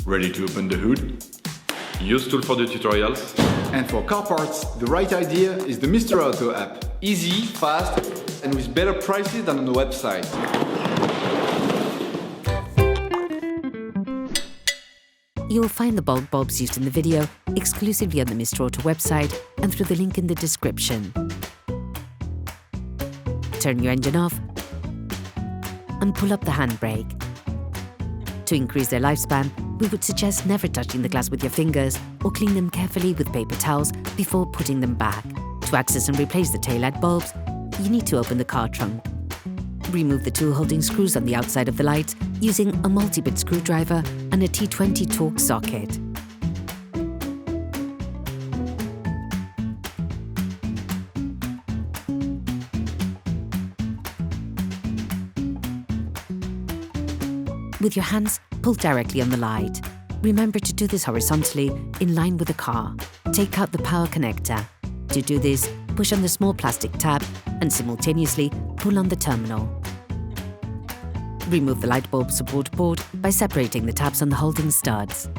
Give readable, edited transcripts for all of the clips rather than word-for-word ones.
Ready to open the hood? UseTool for the tutorials. And for car parts, the right idea is the Mr. Auto app. Easy, fast, and with better prices than on the website. You will find the bulbs used in the video exclusively on the Mr. Auto website and through the link in the description. Turn your engine off and pull up the handbrake. To increase their lifespan, we would suggest never touching the glass with your fingers or clean them carefully with paper towels before putting them back. To access and replace the taillight bulbs, you need to open the car trunk. Remove the two holding screws on the outside of the lights using a multi-bit screwdriver and a T20 Torx socket. With your hands, pull directly on the light. Remember to do this horizontally, in line with the car. Take out the power connector. To do this, push on the small plastic tab and simultaneously pull on the terminal. Remove the light bulb support board by separating the tabs on the holding studs.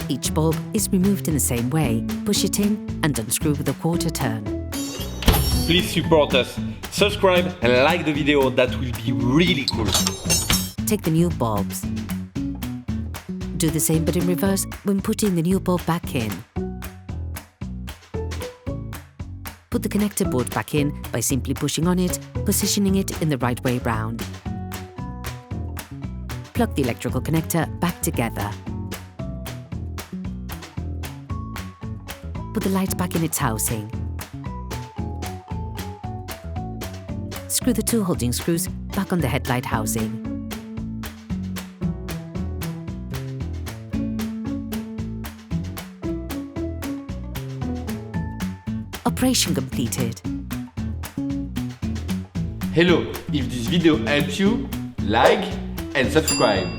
Each bulb is removed in the same way. Push it in and unscrew with a quarter turn. Please support us, subscribe and like the video, that will be really cool. Take the new bulbs. Do the same but in reverse when putting the new bulb back in. Put the connector board back in by simply pushing on it, positioning it in the right way round. Plug the electrical connector back together. Put the light back in its housing. Screw the two holding screws back on the headlight housing. Operation completed. Hello, if this video helps you, like and subscribe.